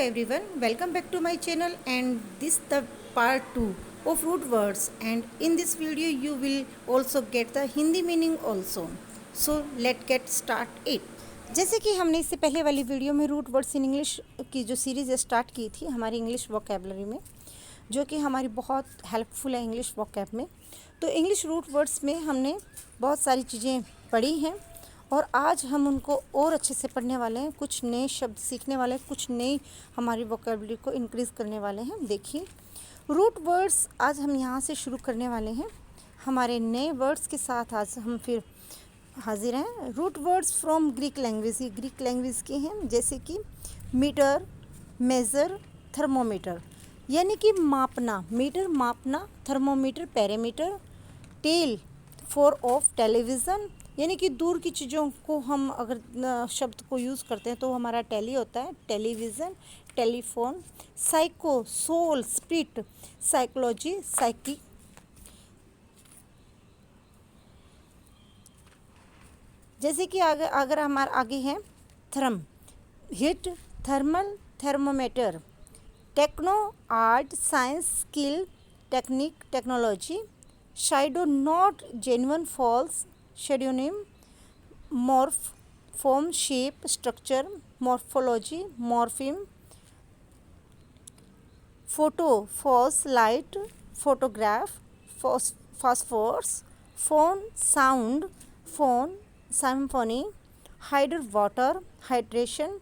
everyone, welcome back to my channel and this the part 2 of root words, and in this video you will also get the Hindi meaning also. So let's get start it. जैसे कि हमने इससे पहले वाली video में root words in English की जो series start की थी हमारी इंग्लिश वोकेबलरी में, जो कि हमारी बहुत हेल्पफुल है इंग्लिश वोकैब में। तो इंग्लिश रूट वर्ड्स में हमने बहुत सारी चीज़ें पढ़ी हैं और आज हम उनको और अच्छे से पढ़ने वाले हैं, कुछ नए शब्द सीखने वाले हैं, कुछ नई हमारी वोकेबलरी को इंक्रीज़ करने वाले हैं। देखिए रूट वर्ड्स आज हम यहाँ से शुरू करने वाले हैं। हमारे नए वर्ड्स के साथ आज हम फिर हाजिर हैं। Root words from Greek language, ये ग्रीक लैंग्वेज के हैं, जैसे कि मीटर, मेज़र, थर्मोमीटर यानी कि मापना, मीटर मापना, thermometer parameter, tele far off television यानी कि दूर की चीज़ों को हम अगर शब्द को यूज़ करते हैं तो हमारा टेली होता है, television, telephone, psycho, soul, spirit, psychology, psyche. जैसे कि अगर हमारे आगे है therm, heat, thermal, thermometer, techno, art, science, skill, technique, technology, pseudo, not, genuine, false, pseudonym, morph, form, shape, structure, morphology, morpheme, photo, phos, light, photograph, phosphorus, phone, sound, phone, symphony, hydro, water, hydration,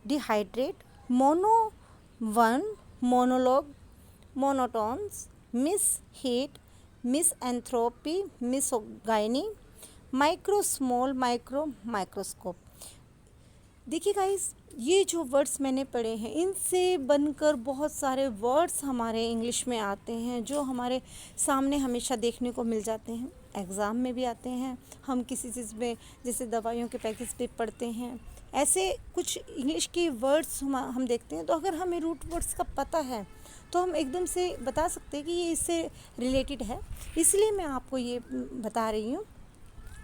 dehydrate, mono, one, monologue, monotones, mis, hate, misanthropy, misogyny, micro, small, micro, microscope. देखिए guys, ये जो words मैंने पढ़े हैं इनसे बनकर बहुत सारे वर्ड्स हमारे इंग्लिश में आते हैं जो हमारे सामने हमेशा देखने को मिल जाते हैं, एग्ज़ाम में भी आते हैं, हम किसी चीज़ में जैसे दवाइयों के पैकेज पे पढ़ते हैं, ऐसे कुछ इंग्लिश के वर्ड्स हम देखते हैं। तो अगर हमें रूट वर्ड्स का पता है तो हम एकदम से बता सकते हैं कि ये इससे रिलेटेड है, इसलिए मैं आपको ये बता रही हूँ।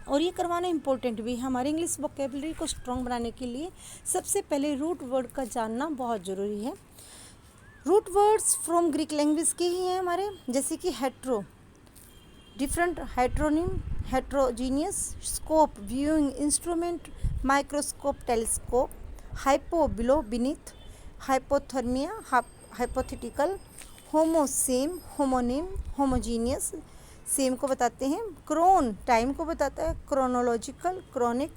और ये करवाना इम्पोर्टेंट भी है हमारी इंग्लिश वोकेबलरी को स्ट्रॉन्ग बनाने के लिए। सबसे पहले रूट वर्ड का जानना बहुत ज़रूरी है। Root words from Greek language के ही हैं हमारे, जैसे कि hetero, different, heteronym, heterogeneous, scope, viewing instrument, microscope, telescope, hypo, below, beneath, hypothermia, hypothetical, homo, same, homonym, homogeneous, same को बताते हैं, क्रोन, टाइम को बताता है, chronological, chronic,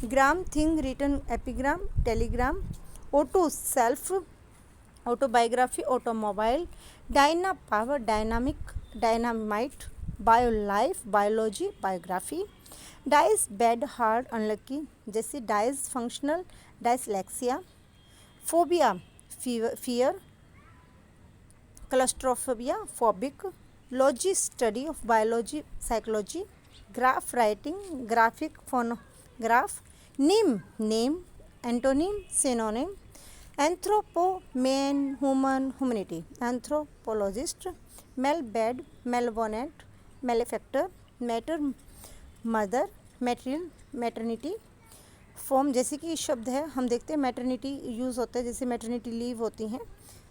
gram, thing, written, epigram, telegram, auto, self, autobiography, automobile, dyna, power, dynamic, dynamite, bio, life, biology, biography, dys, bad, hard, unlucky, जैसे dysfunctional, dyslexia, phobia, fear, claustrophobia, phobic, logy, study of biology, psychology, graph, writing, graphic, phonograph, name, name, antonym, synonym, anthropo, man, human, humanity, anthropologist, mal, bad, malevolent, malefactor, mater, mother, material, maternity, form, जैसे कि शब्द है हम देखते हैं maternity use होता है, जैसे मैटरनिटी लीव होती हैं,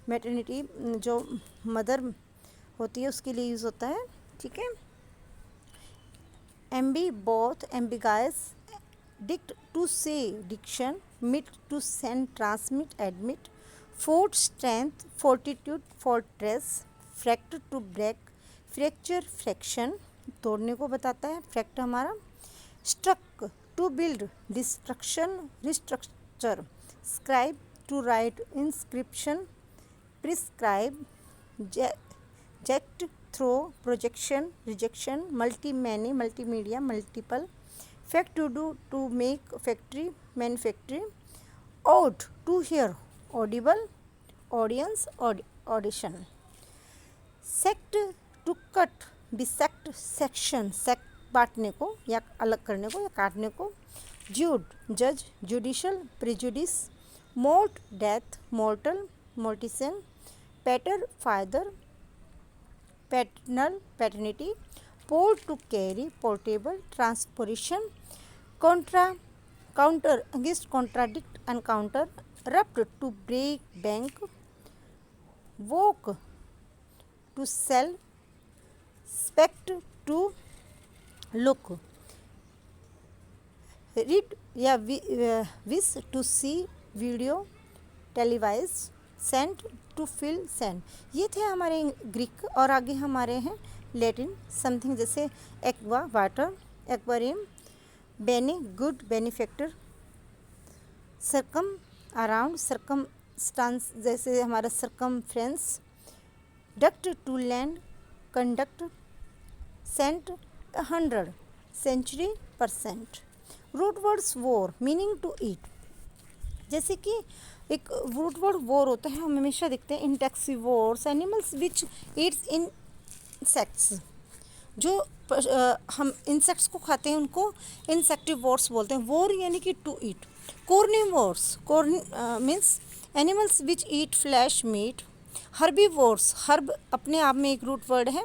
मैटरनिटी जो मदर होती है उसके लिए यूज़ होता है, ठीक है। Ambi, both, ambiguous, dict, to say, diction, mit, to send, transmit, admit, fort, strength, fortitude, fortress, fract, to break, fracture, fraction, तोड़ने को बताता है, फ्रैक्ट हमारा, struct, to build, destruction, restructure, scribe, to write, inscription, prescribe, ject, throw, projection, rejection, multi, many, multimedia, multiple, fact, to do, to make, factory, manufacturing, aud, to hear, audible, audience, audition, sect, to cut, dissect, section, sect बांटने को या अलग करने को या काटने को, jud, जज, judicial, prejudice, mort, death, mortal, mortician, pater, father, paternal, paternity, port, to carry, portable, transportation, contra, counter, against, contradict, encounter, rupt to break bank, woke to sell, spect to look, read या wish to see video, televise, sent to feel sent. ये थे हमारे Greek. और आगे हमारे हैं Latin, something जैसे aqua water, aquarium, bene good, benefactor, circum around, circumstance जैसे हमारा circumference, duct to land, conduct, cent 100, century, percent. Root words vore meaning to eat, जैसे कि एक रूट वर्ड वोर होता है, हम हमेशा देखते हैं इंटेक्सिवोर्स, एनिमल्स विच ईट्स इंसेक्ट्स। जो हम इंसेक्ट्स को खाते हैं उनको इंसेक्टिवोर्स बोलते हैं। वोर यानी कि to eat. Carnivores, means animals which eat flesh meat. Herbivores, herb अपने आप में एक रूट वर्ड है,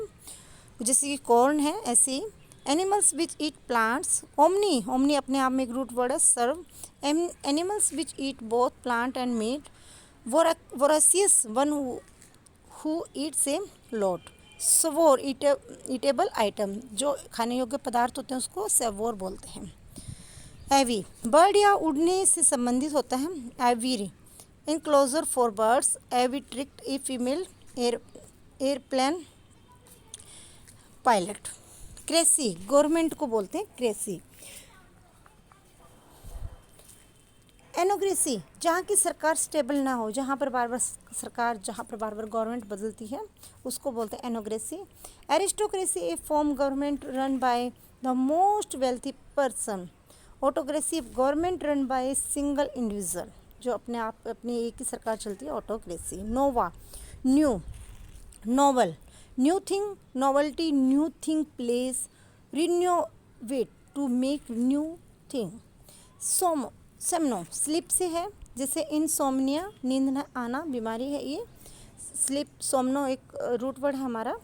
जैसे कि कॉर्न है, ऐसे ही animals which eat plants. Omni, omni अपने आप में एक रूट वर्ड है, सर्व। Animals which eat both plant and meat. Voracious, one who eats a lot. Savour, eatable item, जो खाने योग्य पदार्थ होते हैं उसको सवोर बोलते हैं। एवी, बर्ड या उड़ने से संबंधित होता है। Aviary, enclosure for birds. Aviatrix a female airplane pilot. Cracy, government को बोलते हैं क्रेसी। एनोक्रेसी, जहाँ की सरकार स्टेबल ना हो, जहाँ पर बार बार सरकार, जहाँ पर बार बार गवर्नमेंट बदलती है, उसको बोलते हैं anocracy. Aristocracy, a form government run by the most wealthy person. Autocracy, government run by single individual, जो अपने आप अपनी एक ही सरकार चलती है, autocracy. Nova, new, novel, new thing, novelty, new thing place, renovate, to make new thing. Somno, sleep से है, जैसे इनसोमनिया, नींद न आना, बीमारी है ये। स्लीप, सोमनो एक रूट वर्ड है हमारा।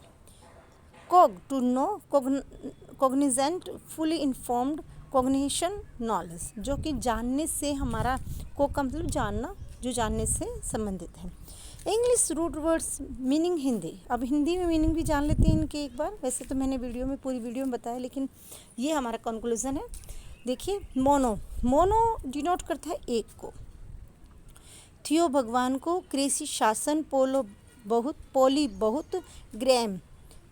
Cog, to know, cognizant, fully informed, cognition, knowledge, जो कि जानने से हमारा, को का मतलब जानना, जो जानने से संबंधित है। English root words meaning Hindi. अब हिंदी में मीनिंग भी जान लेते हैं इनके एक बार। वैसे तो मैंने वीडियो में, पूरी वीडियो में बताया, लेकिन ये हमारा कंक्लूजन है। देखिए, मोनो, मोनो डिनोट करता है एक को। थियो, भगवान को। क्रेसी, शासन। पोलो, बहुत। पोली, बहुत। ग्रैम,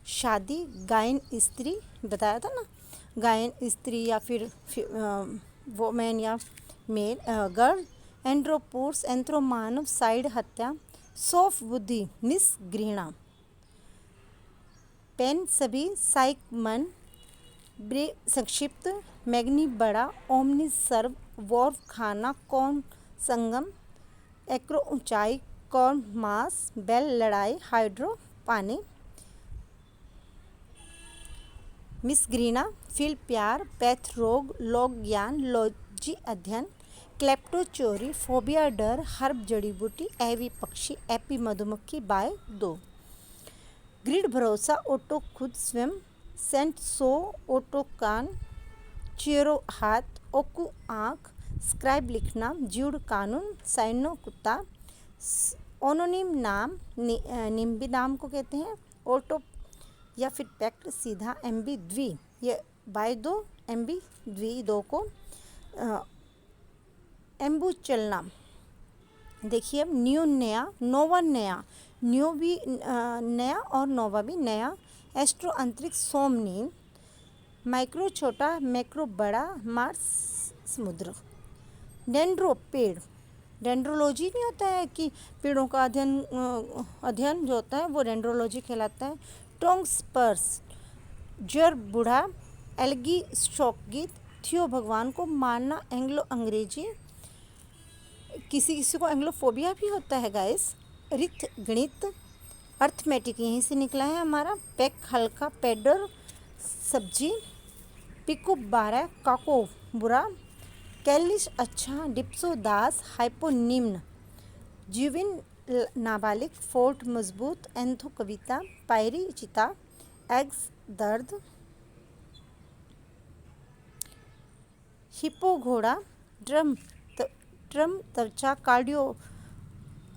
शादी। गायन, स्त्री, बताया था ना, गायन स्त्री या फिर वोमेन या मेल, गर्ल। एंड्रोपोर्स, एंथ्रो मानव। साइड, हत्या। सौफ, बुद्धि। मिस, घृणा। पेन, सभी। साइक, मन। ब्रे, संक्षिप्त। मैग्नी, बड़ा। ओमनी, सर्व। वॉर्फ, खाना। कौन, संगम। एक्रो, ऊंचाई। कॉर्न, मांस। बेल, लड़ाई। हाइड्रो, पानी। मिस, घृणा। फील, प्यार। पैथ, रोग। लॉग, ज्ञान। लॉजी, अध्ययन। क्लेप्टो, चोरी। फोबिया, डर। हर्ब, जड़ी बूटी। एवी, पक्षी। एपी, मधुमक्खी। बाय, दो। ग्रिड, भरोसा। ऑटो, खुद, स्वयं। सेंट, सो। ऑटो, कान। चेरो, हाथ। ओकू, आँख। स्क्राइब, लिखना। ज्यूड, कानून। साइनो, कुत्ता। ओनोनिम, नाम। निम्बी नाम को कहते हैं। ऑटो या फिर पैक्ट, सीधा। एम्बी, द्वि, ये बाय दो। एम्बी, द्वि, दो को। एम्बू, चलना। देखिए, अब न्यू, नया। नोवा, नया। न्यू भी नया और नोवा भी नया। एस्ट्रो, अंतरिक्ष। सोम, नींद। माइक्रो, छोटा। मैक्रो, बड़ा। मार्स, समुद्र। डेंड्रो, पेड़। डेंड्रोलॉजी नहीं होता है कि पेड़ों का अध्ययन जो होता है वो डेंड्रोलॉजी कहलाता है। टोंग, स्पर्श। जर, बूढ़ा। एल्गी, शोकगीत। थियो, भगवान को मानना। एंग्लो, अंग्रेजी। किसी किसी को एंग्लोफोबिया भी होता है गाइस। रिथ, गणित। अर्थमेटिक यहीं से निकला है हमारा। पैक, हल्का। पेडर, सब्जी। पिको, 12। काको, बुरा। कैलिश, अच्छा। डिप्सो, दास। हाइपो, निम्न। जीविन, नाबालिग। फोर्ट, मजबूत। एंथो, कविता। पायरी, चिता। एग्स, दर्द। हिप्पो, घोड़ा। ड्रम, नेत्रम त्वचा, कार्डियो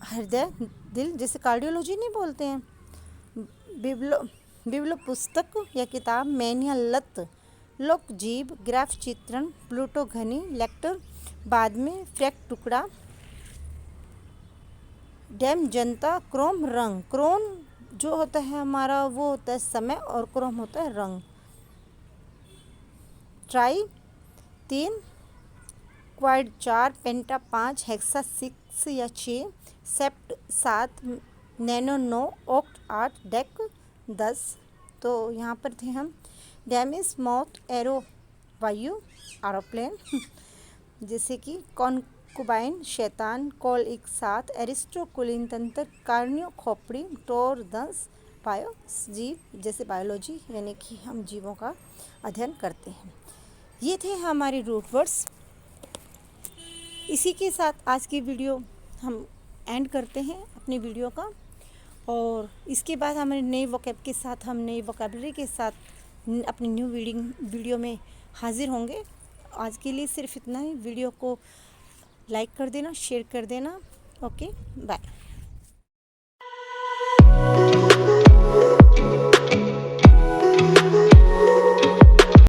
हृदय दिल, जैसे कार्डियोलॉजी नहीं बोलते हैं। बिब्लो पुस्तक या किताब, मैनिया लत, लोक जीव, ग्राफ चित्रण, प्लूटो घनी, लेक्टर बाद में, फ्रैक टुकड़ा, डैम जनता, क्रोम रंग, क्रोम जो होता है हमारा वो होता है समय और क्रोम होता है रंग। ट्राई 3, क्वाड 4, पेंटा 5, हेक्सा 6 या 6, सेप्ट 7, नैनो 9, ऑक्ट 8, डेक 10। तो यहाँ पर थे हम। डैमिस मॉथ, एरो वायु, एरोप्लेन जैसे कि कॉन्कुबाइन शैतान, कॉल 1 7, एरिस्टो कुलीन तंत्र, कार्नियो खोपड़ी, टोर दंस, बायो जीव जैसे बायोलॉजी यानी कि हम जीवों का अध्ययन करते हैं। ये थे हमारे रूट वर्ड्स। इसी के साथ आज की वीडियो हम एंड करते हैं अपनी वीडियो का, और इसके बाद हमारे नए वोकैब के साथ, हम नई वोकैबलरी के साथ अपनी न्यू वीडियो में हाजिर होंगे। आज के लिए सिर्फ इतना ही। वीडियो को लाइक कर देना, शेयर कर देना। Okay, bye.